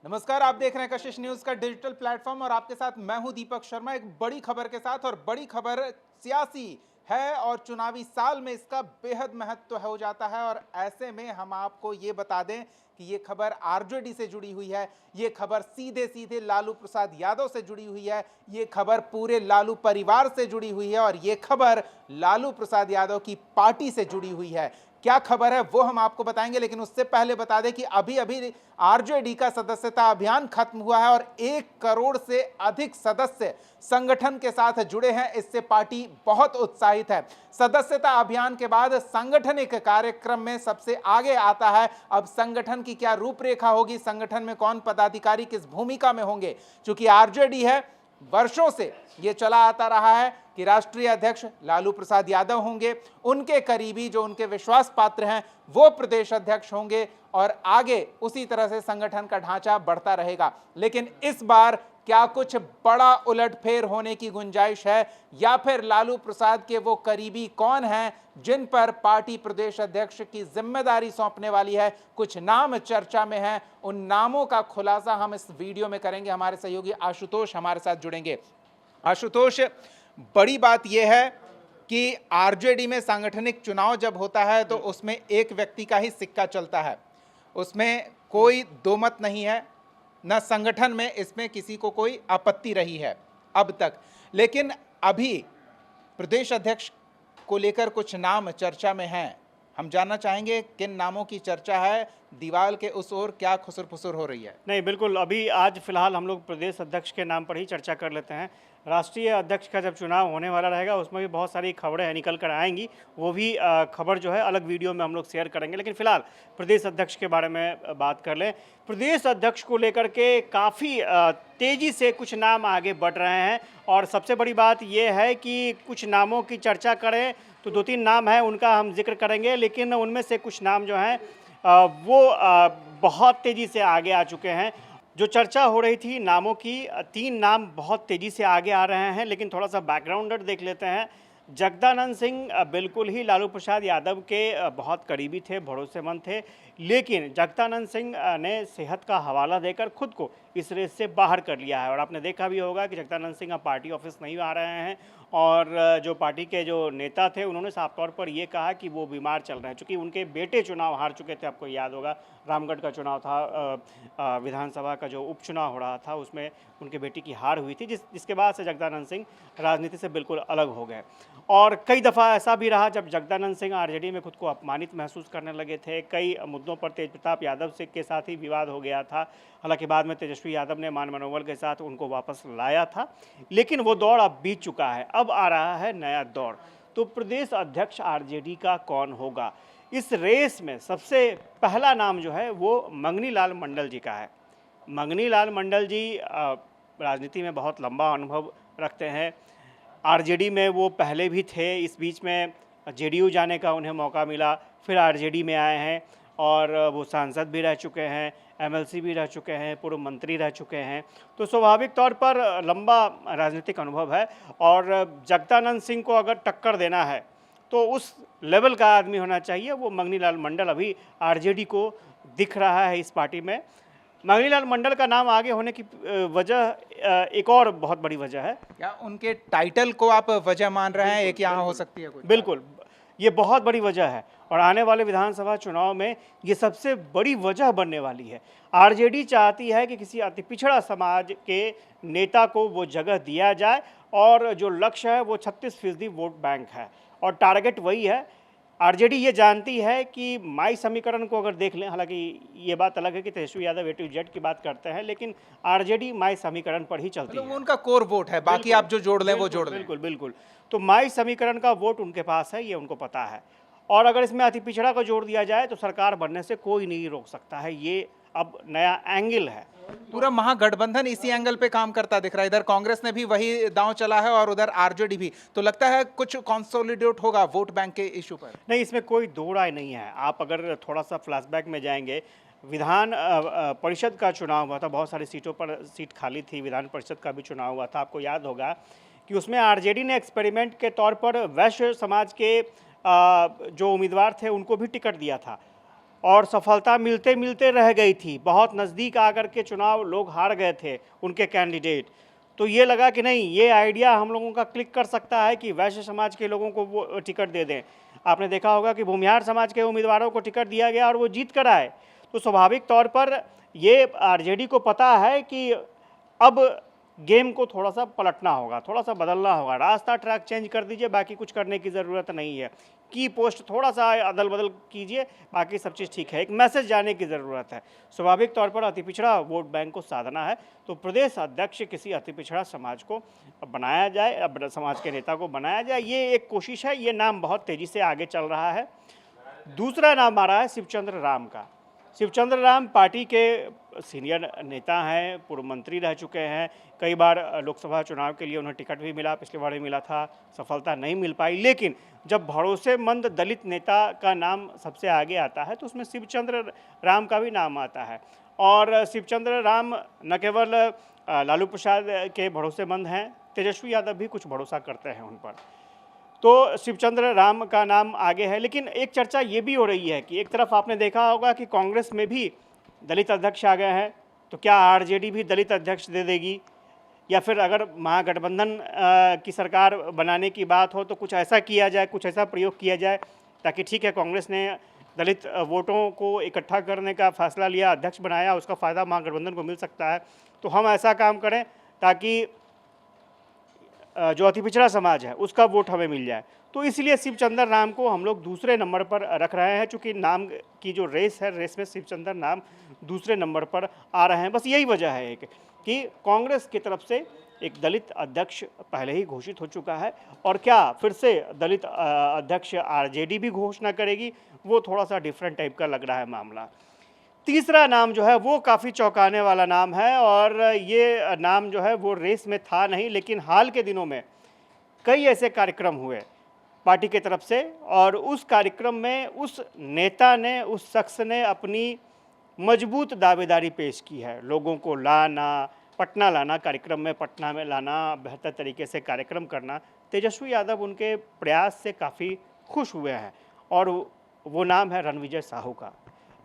नमस्कार, आप देख रहे हैं कशिश न्यूज का डिजिटल प्लेटफॉर्म और आपके साथ मैं हूं दीपक शर्मा। एक बड़ी खबर के साथ, और बड़ी खबर सियासी है और चुनावी साल में इसका बेहद महत्व हो जाता है। और ऐसे में हम आपको ये बता दें कि ये खबर आरजेडी से जुड़ी हुई है, ये खबर सीधे सीधे लालू प्रसाद यादव से जुड़ी हुई है, ये खबर पूरे लालू परिवार से जुड़ी हुई है और ये खबर लालू प्रसाद यादव की पार्टी से जुड़ी हुई है। क्या खबर है वो हम आपको बताएंगे, लेकिन उससे पहले बता दें कि अभी अभी आरजेडी का सदस्यता अभियान खत्म हुआ है और 1 करोड़ से अधिक सदस्य संगठन के साथ जुड़े हैं। इससे पार्टी बहुत उत्साहित है। सदस्यता अभियान के बाद सांगठनिक कार्यक्रम में सबसे आगे आता है अब संगठन की क्या रूपरेखा होगी, संगठन में कौन पदाधिकारी किस भूमिका में होंगे। चूंकि आरजेडी है, वर्षों से यह चला आता रहा है कि राष्ट्रीय अध्यक्ष लालू प्रसाद यादव होंगे, उनके करीबी जो उनके विश्वास पात्र हैं वो प्रदेश अध्यक्ष होंगे और आगे उसी तरह से संगठन का ढांचा बढ़ता रहेगा। लेकिन इस बार क्या कुछ बड़ा उलटफेर होने की गुंजाइश है, या फिर लालू प्रसाद के वो करीबी कौन हैं जिन पर पार्टी प्रदेश अध्यक्ष की जिम्मेदारी सौंपने वाली है। कुछ नाम चर्चा में हैं, उन नामों का खुलासा हम इस वीडियो में करेंगे। हमारे सहयोगी आशुतोष हमारे साथ जुड़ेंगे। आशुतोष, बड़ी बात यह है कि आरजेडी में सांगठनिक चुनाव जब होता है तो उसमें एक व्यक्ति का ही सिक्का चलता है, उसमें कोई दो मत नहीं है, न संगठन में इसमें किसी को कोई आपत्ति रही है अब तक। लेकिन अभी प्रदेश अध्यक्ष को लेकर कुछ नाम चर्चा में हैं। हम जानना चाहेंगे किन नामों की चर्चा है, दीवार के उस ओर क्या खुसर फुसर हो रही है। नहीं, बिल्कुल, अभी आज फिलहाल हम लोग प्रदेश अध्यक्ष के नाम पर ही चर्चा कर लेते हैं। राष्ट्रीय अध्यक्ष का जब चुनाव होने वाला रहेगा उसमें भी बहुत सारी खबरें निकल कर आएंगी, वो भी खबर जो है अलग वीडियो में हम लोग शेयर करेंगे। लेकिन फिलहाल प्रदेश अध्यक्ष के बारे में बात कर लें। प्रदेश अध्यक्ष को लेकर के काफ़ी तेज़ी से कुछ नाम आगे बढ़ रहे हैं और सबसे बड़ी बात यह है कि कुछ नामों की चर्चा करें तो 2-3 नाम हैं, उनका हम जिक्र करेंगे। लेकिन उनमें से कुछ नाम जो हैं वो बहुत तेज़ी से आगे आ चुके हैं। जो चर्चा हो रही थी नामों की, 3 नाम बहुत तेज़ी से आगे आ रहे हैं। लेकिन थोड़ा सा बैकग्राउंड देख लेते हैं। जगदानंद सिंह बिल्कुल ही लालू प्रसाद यादव के बहुत करीबी थे, भरोसेमंद थे। लेकिन जगदानंद सिंह ने सेहत का हवाला देकर खुद को इस रेस से बाहर कर लिया है और आपने देखा भी होगा कि जगदानंद सिंह अब पार्टी ऑफिस नहीं आ रहे हैं और जो पार्टी के जो नेता थे उन्होंने साफ तौर पर ये कहा कि वो बीमार चल रहे हैं। चूँकि उनके बेटे चुनाव हार चुके थे, आपको याद होगा, रामगढ़ का चुनाव था, विधानसभा का जो उपचुनाव हो रहा था उसमें उनके बेटी की हार हुई थी, जिसके बाद से जगदानंद सिंह राजनीति से बिल्कुल अलग हो गए। और कई दफ़ा ऐसा भी रहा जब जगदानंद सिंह आरजेडी में खुद को अपमानित महसूस करने लगे थे। कई मुद्दों पर तेजप्रताप यादव से के साथ ही विवाद हो गया था। हालांकि बाद में तेजस्वी यादव ने मान मनोबल के साथ उनको वापस लाया था, लेकिन वो दौर अब बीत चुका है। अब आ रहा है नया दौर। तो प्रदेश अध्यक्ष आरजेडी का कौन होगा? इस रेस में सबसे पहला नाम जो है वो मंगनी लाल मंडल जी का है। मंगनी लाल मंडल जी राजनीति में बहुत लंबा अनुभव रखते हैं। आरजेडी में वो पहले भी थे, इस बीच में जेडीयू जाने का उन्हें मौका मिला, फिर आरजेडी में आए हैं और वो सांसद भी रह चुके हैं, एमएलसी भी रह चुके हैं, पूर्व मंत्री रह चुके हैं। तो स्वाभाविक तौर पर लंबा राजनीतिक अनुभव है और जगदानंद सिंह को अगर टक्कर देना है तो उस लेवल का आदमी होना चाहिए। वो मंगनी लाल मंडल अभी आरजेडी को दिख रहा है इस पार्टी में। मंगनी लाल मंडल का नाम आगे होने की वजह एक और बहुत बड़ी वजह है। या उनके टाइटल को आप वजह मान रहे हैं, एक यहाँ हो सकती है कोई? बिल्कुल, ये बहुत बड़ी वजह है और आने वाले विधानसभा चुनाव में ये सबसे बड़ी वजह बनने वाली है। आरजेडी चाहती है कि किसी अति पिछड़ा समाज के नेता को वो जगह दिया जाए और जो लक्ष्य है वो 36% वोट बैंक है और टारगेट वही है। आरजेडी ये जानती है कि माई समीकरण को अगर देख लें, हालांकि ये बात अलग है कि Tejashwi Yadav A to Z की बात करते हैं, लेकिन आरजेडी माई समीकरण पर ही चलती है। उनका कोर वोट है, बाकी आप जो जोड़ लें वो जोड़ लें। बिल्कुल बिल्कुल। तो माई समीकरण का वोट उनके पास है, ये उनको पता है। और अगर इसमें अति पिछड़ा को जोड़ दिया जाए तो सरकार बनने से कोई नहीं रोक सकता है। ये अब नया एंगल है। पूरा महागठबंधन इसी एंगल पे काम करता दिख रहा है। इधर कांग्रेस ने भी वही दांव चला है और उधर आरजेडी भी। तो लगता है कुछ कंसोलिडेट होगा वोट बैंक के इशू पर। नहीं, इसमें कोई दो राय नहीं है। आप अगर थोड़ा सा फ्लैशबैक में जाएंगे, विधान परिषद का चुनाव हुआ था, बहुत सारी सीटों पर सीट खाली थी, विधान परिषद का भी चुनाव हुआ था। आपको याद होगा कि उसमें आरजेडी ने एक्सपेरिमेंट के तौर पर वैश्य समाज के जो उम्मीदवार थे उनको भी टिकट दिया था और सफलता मिलते मिलते रह गई थी। बहुत नज़दीक आकर के चुनाव लोग हार गए थे उनके कैंडिडेट। तो ये लगा कि नहीं, ये आइडिया हम लोगों का क्लिक कर सकता है कि वैश्य समाज के लोगों को वो टिकट दे दें। आपने देखा होगा कि भूमिहार समाज के उम्मीदवारों को टिकट दिया गया और वो जीत कर आए। तो स्वाभाविक तौर पर ये आरजेडी को पता है कि अब गेम को थोड़ा सा पलटना होगा, थोड़ा सा बदलना होगा, रास्ता ट्रैक चेंज कर दीजिए, बाकी कुछ करने की ज़रूरत नहीं है। की पोस्ट थोड़ा सा अदल बदल कीजिए, बाकी सब चीज़ ठीक है। एक मैसेज जाने की ज़रूरत है। स्वाभाविक तौर पर अति पिछड़ा वोट बैंक को साधना है, तो प्रदेश अध्यक्ष किसी अति पिछड़ा समाज को बनाया जाए, अब समाज के नेता को बनाया जाए, ये एक कोशिश है। ये नाम बहुत तेज़ी से आगे चल रहा है। दूसरा नाम आ रहा है शिवचंद्र राम का। शिवचंद्र राम पार्टी के सीनियर नेता हैं, पूर्व मंत्री रह चुके हैं। कई बार लोकसभा चुनाव के लिए उन्हें टिकट भी मिला, पिछली बार भी मिला था, सफलता नहीं मिल पाई। लेकिन जब भरोसेमंद दलित नेता का नाम सबसे आगे आता है तो उसमें शिवचंद्र राम का भी नाम आता है। और शिवचंद्र राम न केवल लालू प्रसाद के भरोसेमंद हैं, तेजस्वी यादव भी कुछ भरोसा करते हैं उन पर। तो शिवचंद्र राम का नाम आगे है। लेकिन एक चर्चा ये भी हो रही है कि एक तरफ आपने देखा होगा कि कांग्रेस में भी दलित अध्यक्ष आ गए हैं, तो क्या आरजेडी भी दलित अध्यक्ष दे देगी, या फिर अगर महागठबंधन की सरकार बनाने की बात हो तो कुछ ऐसा किया जाए, कुछ ऐसा प्रयोग किया जाए ताकि ठीक है, कांग्रेस ने दलित वोटों को इकट्ठा करने का फैसला लिया, अध्यक्ष बनाया, उसका फ़ायदा महागठबंधन को मिल सकता है, तो हम ऐसा काम करें ताकि जो अति पिछड़ा समाज है उसका वोट हमें मिल जाए। तो इसलिए शिवचंद्र राम को हम लोग दूसरे नंबर पर रख रहे हैं। चूँकि नाम की जो रेस है, रेस में शिवचंद्र नाम दूसरे नंबर पर आ रहे हैं। बस यही वजह है एक कि कांग्रेस की तरफ से एक दलित अध्यक्ष पहले ही घोषित हो चुका है, और क्या फिर से दलित अध्यक्ष आरजेडी भी घोषणा करेगी, वो थोड़ा सा डिफरेंट टाइप का लग रहा है मामला। तीसरा नाम जो है वो काफ़ी चौंकाने वाला नाम है, और ये नाम जो है वो रेस में था नहीं, लेकिन हाल के दिनों में कई ऐसे कार्यक्रम हुए पार्टी की तरफ से, और उस कार्यक्रम में उस नेता ने, उस शख्स ने अपनी मजबूत दावेदारी पेश की है। लोगों को लाना, पटना लाना, कार्यक्रम में पटना में लाना, बेहतर तरीके से कार्यक्रम करना। तेजस्वी यादव उनके प्रयास से काफ़ी खुश हुए हैं, और वो नाम है रणविजय साहू का।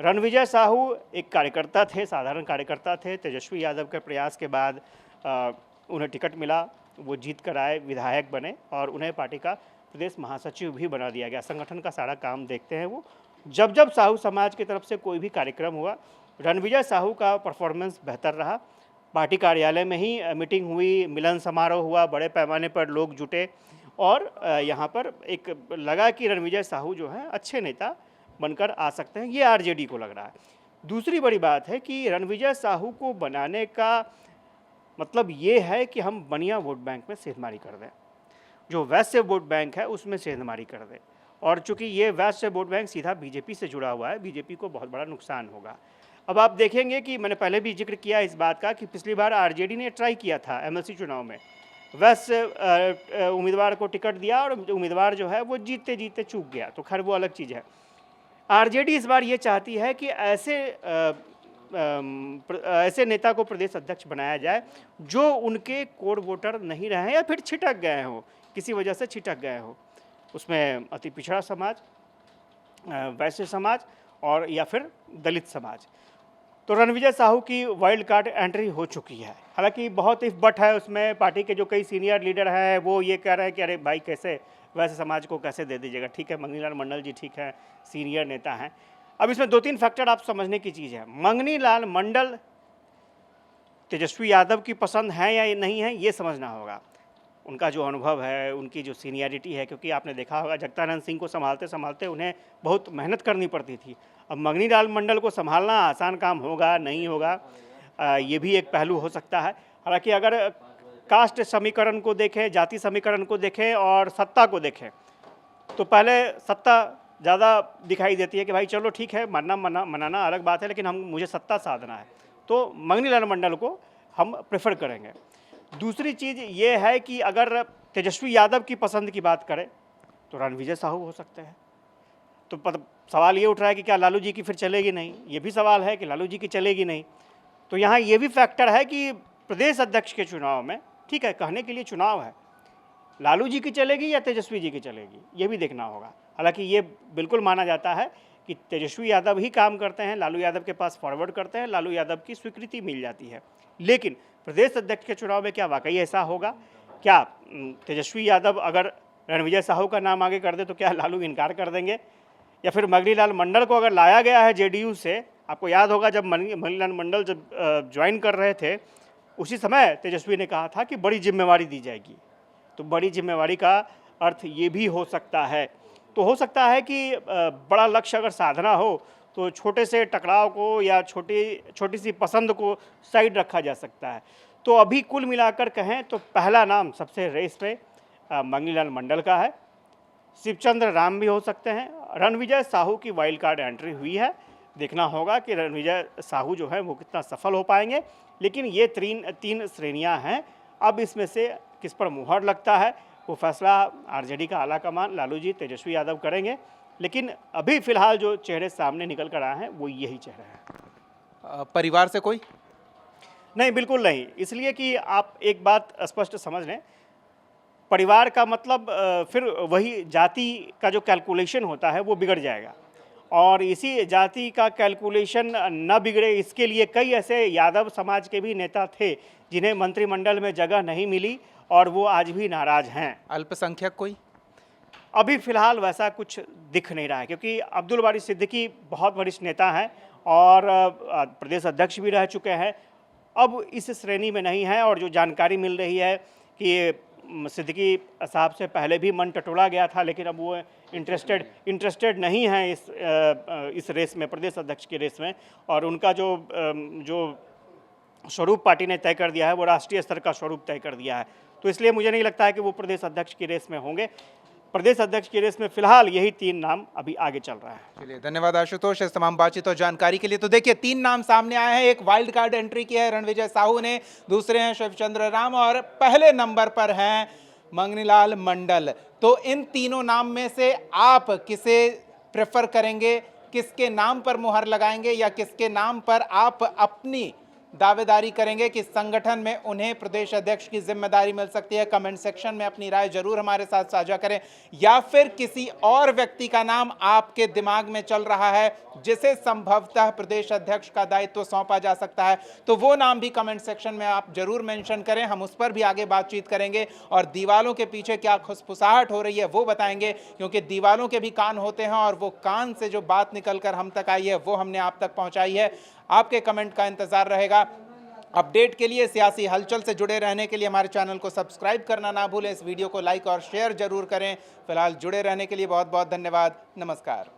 रणविजय साहू एक कार्यकर्ता थे, साधारण कार्यकर्ता थे। तेजस्वी यादव के प्रयास के बाद उन्हें टिकट मिला, वो जीत कर आए, विधायक बने, और उन्हें पार्टी का प्रदेश महासचिव भी बना दिया गया। संगठन का सारा काम देखते हैं वो। जब जब साहू समाज की तरफ से कोई भी कार्यक्रम हुआ, रणविजय साहू का परफॉर्मेंस बेहतर रहा। पार्टी कार्यालय में ही मीटिंग हुई, मिलन समारोह हुआ, बड़े पैमाने पर लोग जुटे, और यहाँ पर एक लगा कि रणविजय साहू जो हैं अच्छे नेता बनकर आ सकते हैं, ये आरजेडी को लग रहा है। दूसरी बड़ी बात है कि रणविजय साहू को बनाने का मतलब ये है कि हम बनिया वोट बैंक में सेंधमारी कर दें, जो वैश्य वोट बैंक है उसमें सेंधमारी कर दें। और चूंकि ये वैश्य वोट बैंक सीधा बीजेपी से जुड़ा हुआ है, बीजेपी को बहुत बड़ा नुकसान होगा। अब आप देखेंगे कि मैंने पहले भी जिक्र किया इस बात का कि पिछली बार आरजेडी ने ट्राई किया था एमएलसी चुनाव में, वैश्य उम्मीदवार को टिकट दिया और उम्मीदवार जो है वो जीतते जीतते चूक गया, तो खैर वो अलग चीज़ है। आरजेडी इस बार ये चाहती है कि ऐसे नेता को प्रदेश अध्यक्ष बनाया जाए जो उनके कोर वोटर नहीं रहे हैं या फिर छिटक गए हों, किसी वजह से छिटक गए हों। उसमें अति पिछड़ा समाज, वैश्य समाज, और या फिर दलित समाज। तो रणविजय साहू की वाइल्ड कार्ड एंट्री हो चुकी है। हालांकि बहुत इफ बट है उसमें, पार्टी के जो कई सीनियर लीडर हैं वो ये कह रहे हैं कि अरे भाई कैसे वैसे समाज को कैसे दे दीजिएगा। ठीक है, मंगनी लाल मंडल जी ठीक है, सीनियर नेता हैं। अब इसमें दो तीन फैक्टर आप समझने की चीज़ है। मंगनी लाल मंडल तेजस्वी यादव की पसंद है या नहीं है, ये समझना होगा। उनका जो अनुभव है, उनकी जो सीनियरिटी है, क्योंकि आपने देखा होगा जगदानंद सिंह को संभालते संभालते उन्हें बहुत मेहनत करनी पड़ती थी। अब मंगनी लाल मंडल को संभालना आसान काम होगा नहीं होगा, ये भी एक पहलू हो सकता है। हालांकि अगर कास्ट समीकरण को देखें, जाति समीकरण को देखें और सत्ता को देखें, तो पहले सत्ता ज़्यादा दिखाई देती है कि भाई चलो ठीक है, मनाना अलग बात है, लेकिन मुझे सत्ता साधना है, तो मंगनी लाल मंडल को हम प्रेफर करेंगे। दूसरी चीज़ ये है कि अगर तेजस्वी यादव की पसंद की बात करें तो रणविजय साहू हो सकते हैं। तो सवाल ये उठ रहा है कि क्या लालू जी की फिर चलेगी नहीं, ये भी सवाल है कि लालू जी की चलेगी नहीं। तो यहाँ ये भी फैक्टर है कि प्रदेश अध्यक्ष के चुनाव में, ठीक है कहने के लिए चुनाव है, लालू जी की चलेगी या तेजस्वी जी की चलेगी, ये भी देखना होगा। हालांकि ये बिल्कुल माना जाता है कि तेजस्वी यादव ही काम करते हैं, लालू यादव के पास फॉरवर्ड करते हैं, लालू यादव की स्वीकृति मिल जाती है। लेकिन प्रदेश अध्यक्ष के चुनाव में क्या वाकई ऐसा होगा? क्या तेजस्वी यादव अगर रणविजय साहू का नाम आगे कर दे तो क्या लालू इनकार कर देंगे? या फिर मंगलीलाल मंडल को अगर लाया गया है जेडीयू से, आपको याद होगा जब मंगलीलाल मंडल जब ज्वाइन कर रहे थे उसी समय तेजस्वी ने कहा था कि बड़ी जिम्मेवारी दी जाएगी। तो बड़ी जिम्मेवारी का अर्थ ये भी हो सकता है, तो हो सकता है कि बड़ा लक्ष्य अगर साधना हो तो छोटे से टकराव को या छोटी सी पसंद को साइड रखा जा सकता है। तो अभी कुल मिलाकर कहें तो पहला नाम सबसे रेस पे मंगलीलाल मंडल का है, शिवचंद्र राम भी हो सकते हैं, रणविजय साहू की वाइल्ड कार्ड एंट्री हुई है। देखना होगा कि रणविजय साहू जो है वो कितना सफल हो पाएंगे। लेकिन ये तीन श्रेणियां हैं, अब इसमें से किस पर मुहर लगता है वो फैसला आरजेडी का आला कमान लालू जी तेजस्वी यादव करेंगे। लेकिन अभी फिलहाल जो चेहरे सामने निकल कर आए हैं वो यही चेहरे हैं। परिवार से कोई नहीं, बिल्कुल नहीं, इसलिए कि आप एक बात स्पष्ट समझ लें, परिवार का मतलब फिर वही जाति का जो कैलकुलेशन होता है वो बिगड़ जाएगा, और इसी जाति का कैलकुलेशन न बिगड़े इसके लिए कई ऐसे यादव समाज के भी नेता थे जिन्हें मंत्रिमंडल में जगह नहीं मिली और वो आज भी नाराज हैं। अल्पसंख्यक कोई अभी फिलहाल वैसा कुछ दिख नहीं रहा है, क्योंकि अब्दुल बारी सिद्दीकी बहुत वरिष्ठ नेता हैं और प्रदेश अध्यक्ष भी रह चुके हैं, अब इस श्रेणी में नहीं है। और जो जानकारी मिल रही है कि सिद्दीकी साहब से पहले भी मन टटोला गया था, लेकिन अब वो इंटरेस्टेड नहीं है इस रेस में, प्रदेश अध्यक्ष की रेस में, और उनका जो स्वरूप पार्टी ने तय कर दिया है वो राष्ट्रीय स्तर का स्वरूप तय कर दिया है। तो इसलिए मुझे नहीं लगता है कि वो प्रदेश अध्यक्ष की रेस में होंगे। प्रदेश अध्यक्ष की रेस में फिलहाल यही 3 नाम अभी आगे चल रहा है। चलिए, धन्यवाद आशुतोष इस तमाम बातचीत और जानकारी के लिए। तो देखिए 3 नाम सामने आए हैं, एक वाइल्ड कार्ड एंट्री की है रणविजय साहू ने, दूसरे हैं शिवचंद्र राम और पहले नंबर पर हैं मंगलीलाल मंडल। तो इन तीनों नाम में से आप किसे प्रेफर करेंगे, किसके नाम पर मुहर लगाएंगे या किसके नाम पर आप अपनी दावेदारी करेंगे कि संगठन में उन्हें प्रदेश अध्यक्ष की जिम्मेदारी मिल सकती है? कमेंट सेक्शन में अपनी राय जरूर हमारे साथ साझा करें। या फिर किसी और व्यक्ति का नाम आपके दिमाग में चल रहा है जिसे संभवतः प्रदेश अध्यक्ष का दायित्व सौंपा जा सकता है, तो वो नाम भी कमेंट सेक्शन में आप जरूर मेंशन करें, हम उस पर भी आगे बातचीत करेंगे। और दीवालों के पीछे क्या खुसफुसाहट हो रही है वो बताएंगे, क्योंकि दीवालों के भी कान होते हैं और वो कान से जो बात निकल कर हम तक आई है वो हमने आप तक पहुंचाई है। आपके कमेंट का इंतजार रहेगा। अपडेट के लिए, सियासी हलचल से जुड़े रहने के लिए हमारे चैनल को सब्सक्राइब करना ना भूलें, इस वीडियो को लाइक और शेयर जरूर करें। फिलहाल जुड़े रहने के लिए बहुत बहुत धन्यवाद। नमस्कार।